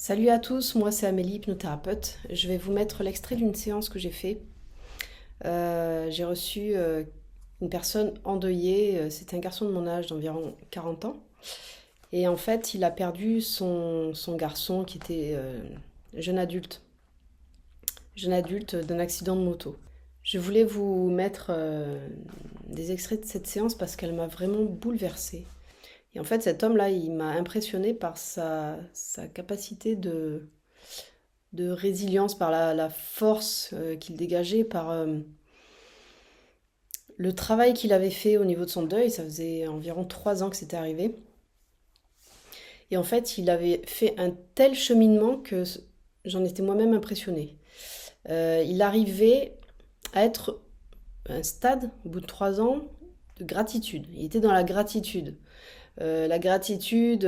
Salut à tous, moi c'est Amélie, hypnothérapeute. Je vais vous mettre l'extrait d'une séance que j'ai fait. J'ai reçu une personne endeuillée, c'était un garçon de mon âge d'environ 40 ans. Et en fait, il a perdu son garçon qui était jeune adulte, jeune adulte d'un accident de moto. Je voulais vous mettre des extraits de cette séance parce qu'elle m'a vraiment bouleversée. Et en fait, cet homme-là, il m'a impressionnée par sa capacité de résilience, par la force qu'il dégageait, par le travail qu'il avait fait au niveau de son deuil. Ça faisait environ 3 ans que c'était arrivé. Et en fait, il avait fait un tel cheminement que j'en étais moi-même impressionnée. Il arrivait à être à un stade, au bout de 3 ans, de gratitude. Il était dans la gratitude. La gratitude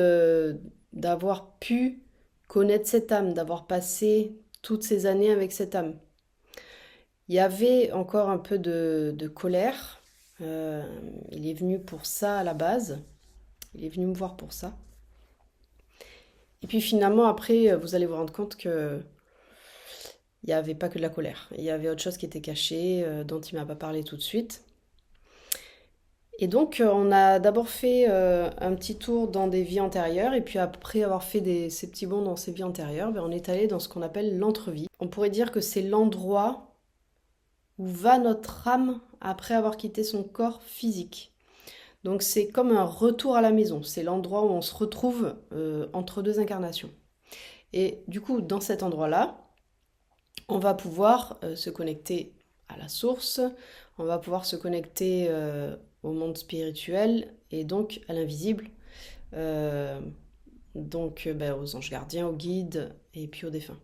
d'avoir pu connaître cette âme, d'avoir passé toutes ces années avec cette âme. Il y avait encore un peu de colère. Il est venu pour ça à la base. Il est venu me voir pour ça. Et puis finalement, après, vous allez vous rendre compte que il n'y avait pas que de la colère. Il y avait autre chose qui était cachée, dont il ne m'a pas parlé tout de suite. Et donc, on a d'abord fait un petit tour dans des vies antérieures, et puis après avoir fait ces petits bonds dans ces vies antérieures, ben, on est allé dans ce qu'on appelle l'entrevie. On pourrait dire que c'est l'endroit où va notre âme après avoir quitté son corps physique. Donc c'est comme un retour à la maison, c'est l'endroit où on se retrouve entre deux incarnations. Et du coup, dans cet endroit-là, on va pouvoir se connecter à la source, on va pouvoir se connecter au monde spirituel et donc à l'invisible, euh, aux anges gardiens, aux guides et puis aux défunts.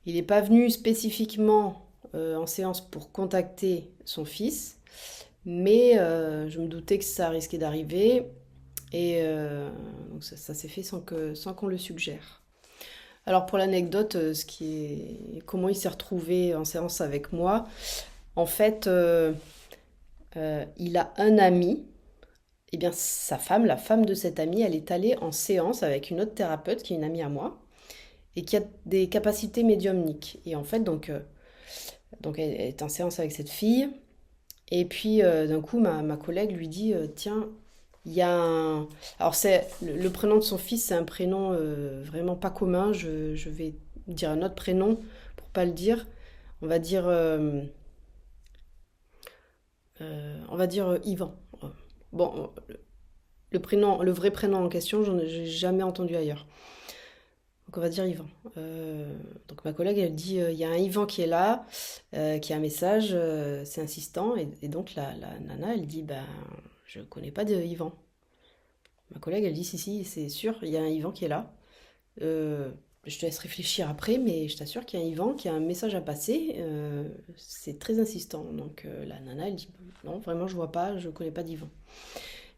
Il n'est pas venu spécifiquement en séance pour contacter son fils, mais je me doutais que ça risquait d'arriver et donc ça s'est fait sans qu'on le suggère. Alors pour l'anecdote, comment il s'est retrouvé en séance avec moi, en fait, il a un ami, et bien sa femme, la femme de cet ami, elle est allée en séance avec une autre thérapeute qui est une amie à moi et qui a des capacités médiumniques. Et en fait, donc elle est en séance avec cette fille. Et puis d'un coup, ma collègue lui dit tiens, il y a un. Alors, le prénom de son fils, c'est un prénom vraiment pas commun. Je vais dire un autre prénom pour pas le dire. On va dire, Yvan. Bon, le vrai prénom en question, j'ai jamais entendu ailleurs. Donc on va dire Yvan. Donc ma collègue, elle dit, il y a un Yvan qui est là, qui a un message, c'est insistant. Et donc la nana, elle dit, ben, je connais pas de Yvan. Ma collègue, elle dit, si, c'est sûr, il y a un Yvan qui est là. Je te laisse réfléchir après, mais je t'assure qu'il y a un Yvan qui a un message à passer. C'est très insistant. Donc la nana, elle dit, non, vraiment, je vois pas, je connais pas d'Yvan.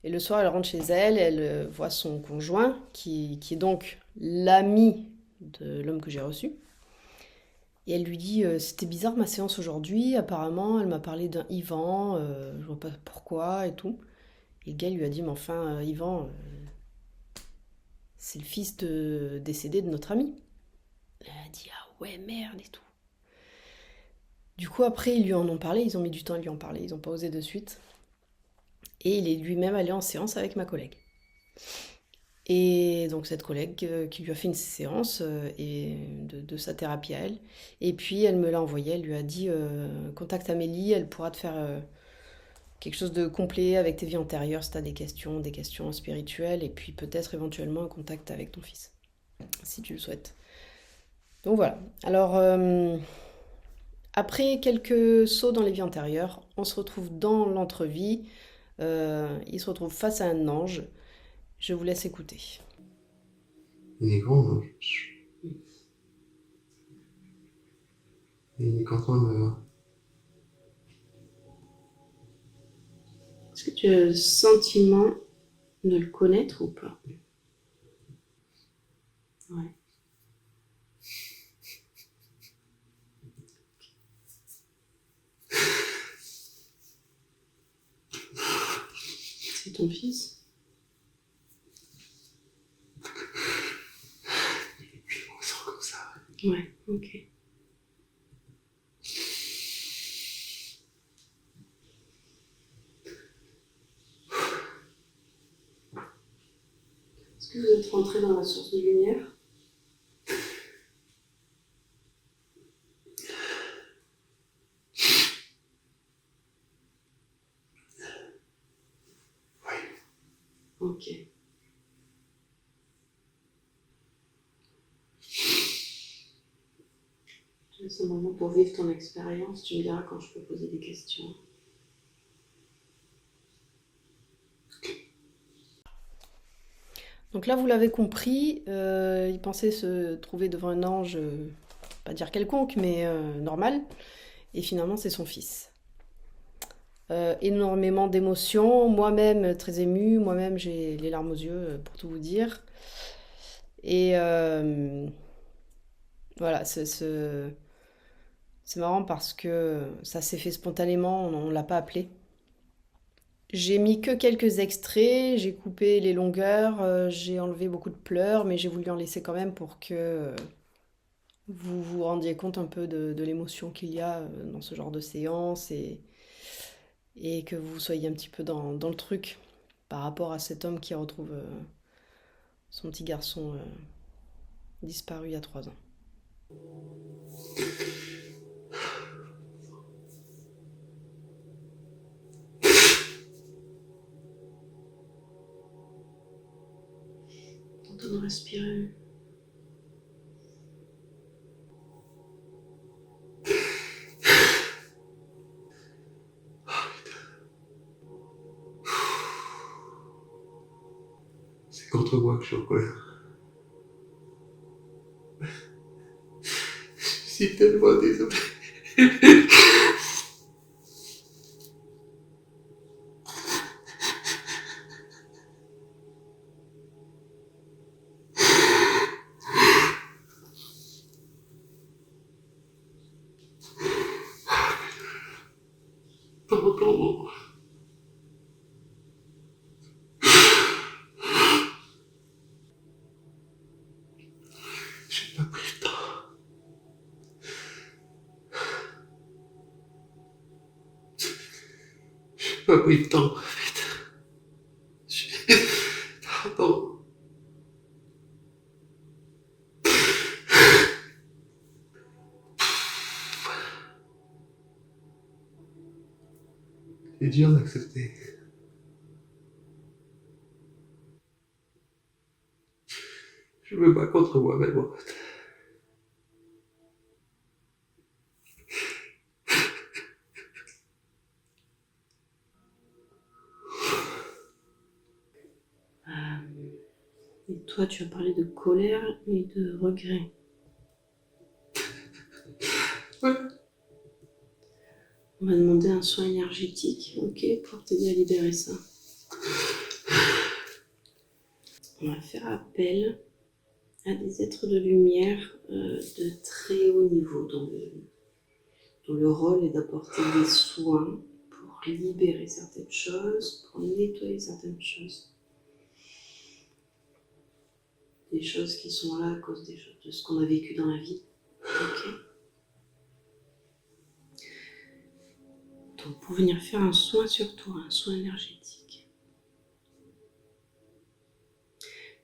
Et le soir, elle rentre chez elle, elle voit son conjoint, qui est donc l'ami de l'homme que j'ai reçu. Et elle lui dit, c'était bizarre ma séance aujourd'hui, apparemment, elle m'a parlé d'un Yvan, je vois pas pourquoi et tout. Et le gars lui a dit, mais enfin, Yvan, c'est le fils décédé de notre ami. Elle a dit, ah ouais, merde et tout. Du coup, après, ils lui en ont parlé, ils ont mis du temps à lui en parler, ils n'ont pas osé de suite. Et il est lui-même allé en séance avec ma collègue. Et donc cette collègue qui lui a fait une séance et de sa thérapie à elle. Et puis elle me l'a envoyé, elle lui a dit contacte Amélie, elle pourra te faire quelque chose de complet avec tes vies antérieures si tu as des questions spirituelles, et puis peut-être éventuellement un contact avec ton fils, si tu le souhaites. Donc voilà. Alors après quelques sauts dans les vies antérieures, on se retrouve dans l'entrevie. Il se retrouve face à un ange. Je vous laisse écouter. Il est grand, hein. Et il est content de me voir. Est-ce que tu as le sentiment de le connaître ou pas? Ouais. C'est ton fils? Ouais, ok. Est-ce que vous êtes rentré dans la source de lumière? Ok. Je te laisse un moment pour vivre ton expérience. Tu me diras quand je peux poser des questions. Donc là, vous l'avez compris, il pensait se trouver devant un ange, pas dire quelconque, mais normal. Et finalement, c'est son fils. Énormément d'émotions, moi-même très émue, moi-même j'ai les larmes aux yeux, pour tout vous dire. Et voilà, c'est marrant parce que ça s'est fait spontanément, on ne l'a pas appelé. J'ai mis que quelques extraits, j'ai coupé les longueurs, j'ai enlevé beaucoup de pleurs, mais j'ai voulu en laisser quand même pour que vous vous rendiez compte un peu de l'émotion qu'il y a dans ce genre de séance et que vous soyez un petit peu dans le truc par rapport à cet homme qui retrouve son petit garçon disparu il y a 3 ans. Tentons de respirer. C'est contre moi que je suis en colère. Je suis tellement désolé. Pardon. J'ai pas pris le temps. J'ai pas pris le temps. Pardon. C'est dur d'accepter. Je me bats contre moi-même. Et toi, tu as parlé de colère et de regret. Ouais. On va demander un soin énergétique, ok, pour t'aider à libérer ça. On va faire appel à des êtres de lumière de très haut niveau, dont le rôle est d'apporter des soins pour libérer certaines choses, pour nettoyer certaines choses. Des choses qui sont là à cause de ce qu'on a vécu dans la vie. Ok. Donc pour venir faire un soin sur toi, un soin énergétique,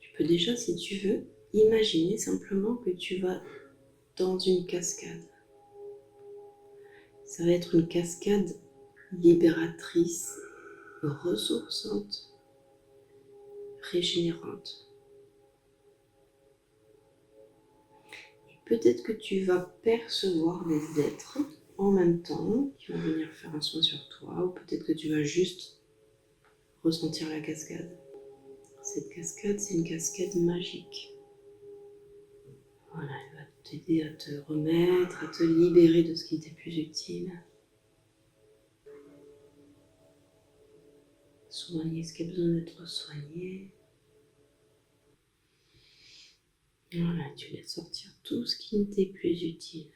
tu peux déjà, si tu veux, imaginer simplement que tu vas dans une cascade. Ça va être une cascade libératrice, ressourçante, régénérante. Peut-être que tu vas percevoir des êtres en même temps qui vont venir faire un soin sur toi, ou peut-être que tu vas juste ressentir la cascade. Cette cascade, c'est une cascade magique. Voilà, elle va t'aider à te remettre, à te libérer de ce qui t'est plus utile. Soigner ce qui a besoin d'être soigné. Voilà, tu laisses sortir tout ce qui ne t'est plus utile.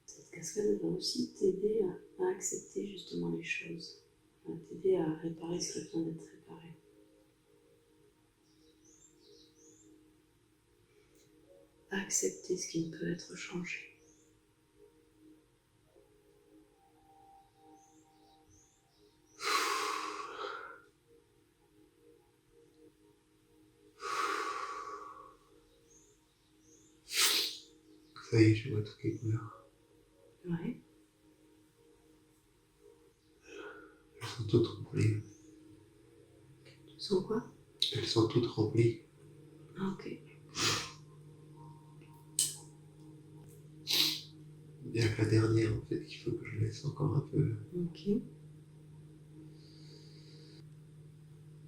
Cette cascade va aussi t'aider à accepter justement les choses, à t'aider à réparer ce qui a besoin d'être réparé. accepter ce qui ne peut être changé. Ça y est, je vois toutes les couleurs. Ouais. Elles sont toutes remplies. Tu sens quoi? Elles sont toutes remplies. Ah, ok. Il n'y a que la dernière, en fait, qu'il faut que je laisse encore un peu. Ok.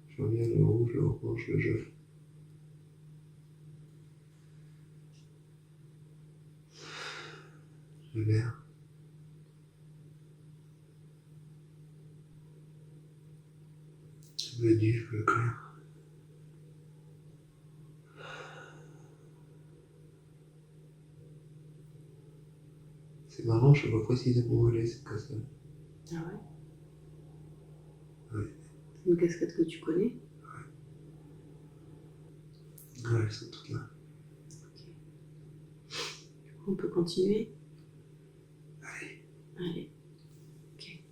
Je reviens le rouge, le orange, le jaune. Le vert. Le bleu nuit, le bleu clair. C'est marrant, je vois précisément où elle est, cette cascade. Ah ouais? Ouais. C'est une cascade que tu connais? Ouais, elles sont toutes là. On peut continuer? Allez. Allez. Ok.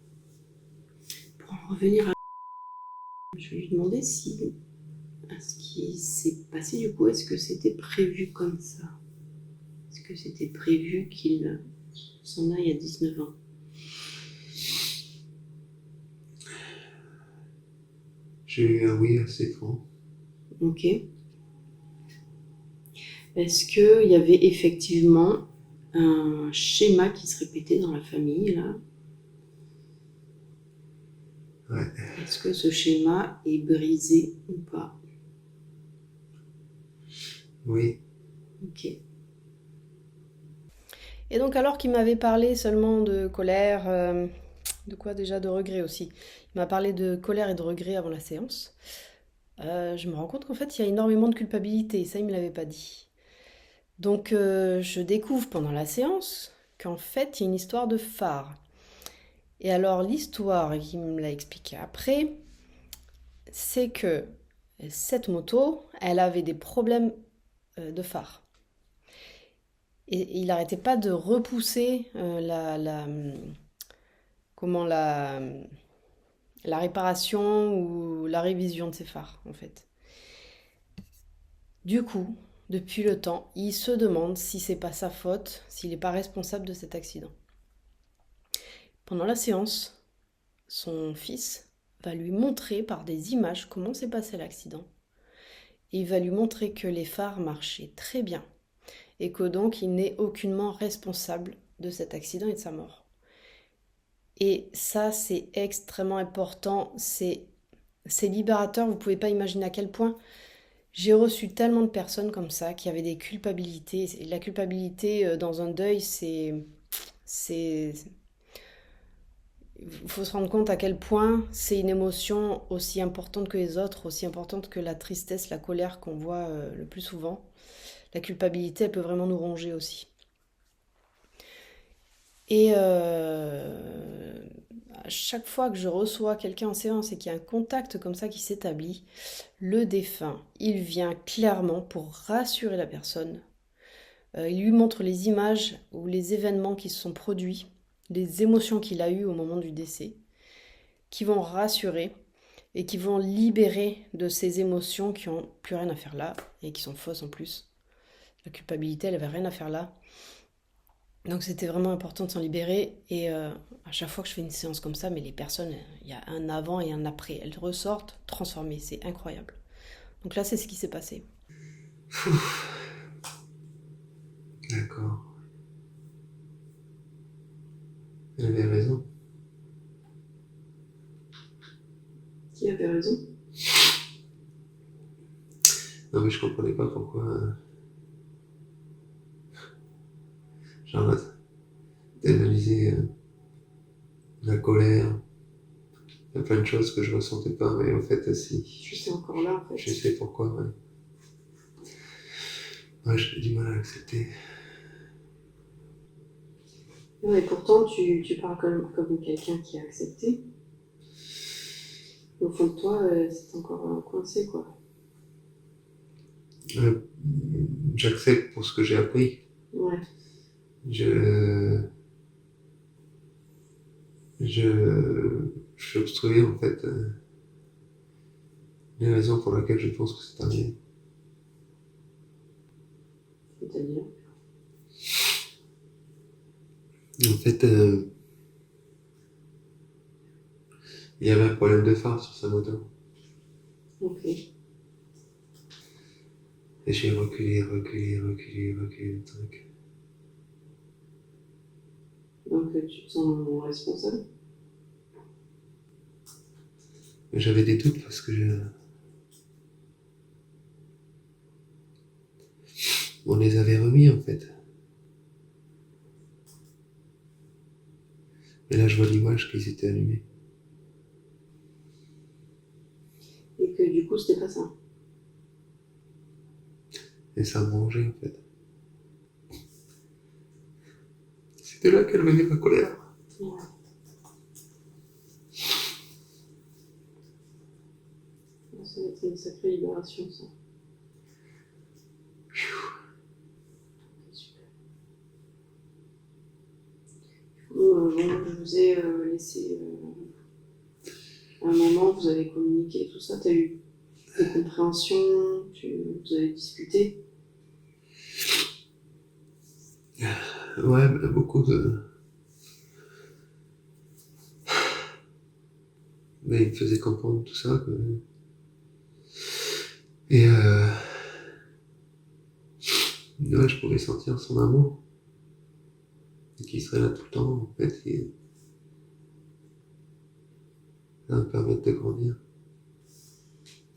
Pour en revenir à... Je vais lui demander si... à ce qui s'est passé du coup, est-ce que c'était prévu comme ça? Est-ce que c'était prévu qu'il s'en aille à 19 ans? J'ai eu un oui assez franc. Ok. Est-ce qu'il y avait effectivement un schéma qui se répétait dans la famille là? Ouais. Est-ce que ce schéma est brisé ou pas? Oui. Ok. Et donc alors qu'il m'avait parlé seulement de colère, de quoi déjà? De regret aussi. Il m'a parlé de colère et de regret avant la séance. Je me rends compte qu'en fait il y a énormément de culpabilité, et ça il me l'avait pas dit. Donc je découvre pendant la séance qu'en fait il y a une histoire de phare. Et alors l'histoire, qui me l'a expliqué après, c'est que cette moto, elle avait des problèmes de phare. Et il n'arrêtait pas de repousser comment la réparation ou la révision de ses phares, en fait. Du coup, depuis le temps, il se demande si c'est pas sa faute, s'il n'est pas responsable de cet accident. Pendant la séance, son fils va lui montrer par des images comment s'est passé l'accident. Et il va lui montrer que les phares marchaient très bien et que donc il n'est aucunement responsable de cet accident et de sa mort. Et ça, c'est extrêmement important, c'est libérateur, vous ne pouvez pas imaginer à quel point j'ai reçu tellement de personnes comme ça qui avaient des culpabilités. Et la culpabilité dans un deuil, c'est, il faut se rendre compte à quel point c'est une émotion aussi importante que les autres, aussi importante que la tristesse, la colère qu'on voit le plus souvent. La culpabilité, elle peut vraiment nous ronger aussi. Et à chaque fois que je reçois quelqu'un en séance et qu'il y a un contact comme ça qui s'établit, le défunt, il vient clairement pour rassurer la personne. Il lui montre les images ou les événements qui se sont produits, les émotions qu'il a eues au moment du décès, qui vont rassurer et qui vont libérer de ces émotions qui n'ont plus rien à faire là et qui sont fausses en plus. La culpabilité, elle n'avait rien à faire là. Donc c'était vraiment important de s'en libérer. Et à chaque fois que je fais une séance comme ça, mais les personnes, il y a un avant et un après. Elles ressortent transformées. C'est incroyable. Donc là, c'est ce qui s'est passé. D'accord. Elle avait raison. Qui avait raison? Non, mais je comprenais pas pourquoi. Genre, d'analyser la colère. Il y a plein de choses que je ressentais pas, mais en fait, si. Je suis encore là, en fait. Je sais pourquoi, ouais. Ouais, j'ai du mal à l'accepter. Ouais, et pourtant, tu parles comme quelqu'un qui a accepté. Au fond de toi, c'est encore coincé, quoi. Euh, J'accepte pour ce que j'ai appris. Ouais. Je suis obstrué en fait. Les raisons pour lesquelles je pense que c'est arrivé. C'est-à-dire? En fait, il y avait un problème de phare sur sa moto. Ok. Et j'ai reculé le truc. Donc tu te sens responsable? Mais j'avais des doutes parce que on les avait remis en fait. Et là, je vois l'image qu'ils étaient allumés. Et que du coup, c'était pas ça. Et ça me mangeait en fait. C'était là qu'elle venait ma colère. Ouais. Ça va être une sacrée libération, ça. Super. Bon, je vous ai laissé un moment, vous avez communiqué, tout ça, tu as eu des compréhensions, vous avez discuté. Ouais, beaucoup de. Mais il me faisait comprendre tout ça. Et ouais, je pouvais sentir son amour. Et qu'il serait là tout le temps, en fait. Et ça va me permettre de grandir.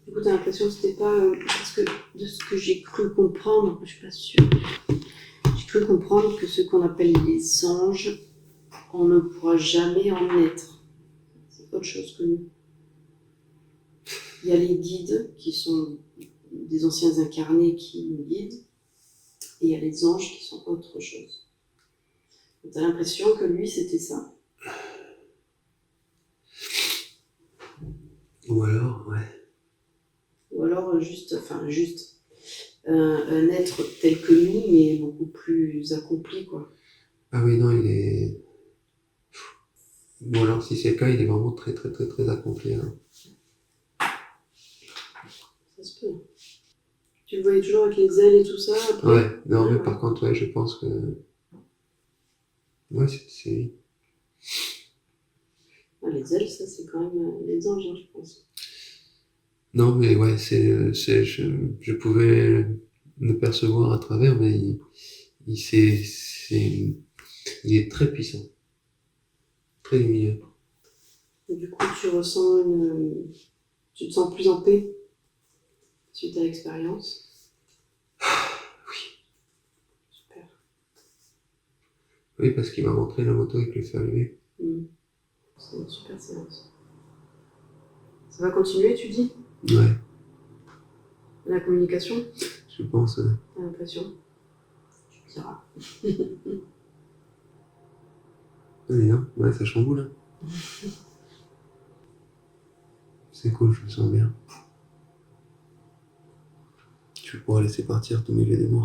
Du coup, tu as l'impression que c'était pas. Parce que de ce que j'ai cru comprendre, je suis pas sûre, j'ai cru comprendre que ce qu'on appelle les anges, on ne pourra jamais en être. C'est autre chose que nous. Il y a les guides qui sont des anciens incarnés qui nous guident, et il y a les anges qui sont autre chose. Tu as l'impression que lui, c'était ça. Ou alors, ouais. Ou alors juste un être tel que nous, mais beaucoup plus accompli, quoi. Ah oui, non, il est. Ou alors, si c'est le cas, il est vraiment très accompli. Hein. Ça se peut. Tu le voyais toujours avec les ailes et tout ça après? Ouais, non, mais par contre, ouais, je pense que. Ouais, c'est. Ah, les ailes, ça, c'est quand même les anges, hein, je pense. Non, mais ouais, je pouvais le percevoir à travers, mais il est très puissant, très lumineux. Et du coup, tu te sens plus en paix suite à l'expérience? Oui. Super. Oui, parce qu'il m'a montré la moto avec le feu allumé. C'est une super séance. Ça va continuer, tu dis? Ouais, La communication? je pense. T'as l'impression? Tu me diras. Allez, non, ouais, ça chamboule. Hein. C'est cool, je me sens bien. Je vais pouvoir laisser partir tous mes vieux démons.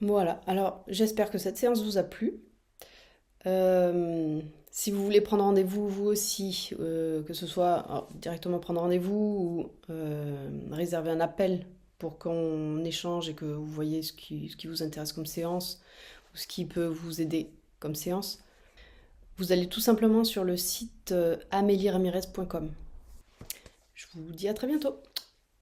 Voilà, alors j'espère que cette séance vous a plu. Si vous voulez prendre rendez-vous vous aussi, que ce soit alors, directement prendre rendez-vous ou réserver un appel pour qu'on échange et que vous voyez ce qui vous intéresse comme séance ou ce qui peut vous aider comme séance, vous allez tout simplement sur le site amelieramirez.com. Je vous dis à très bientôt.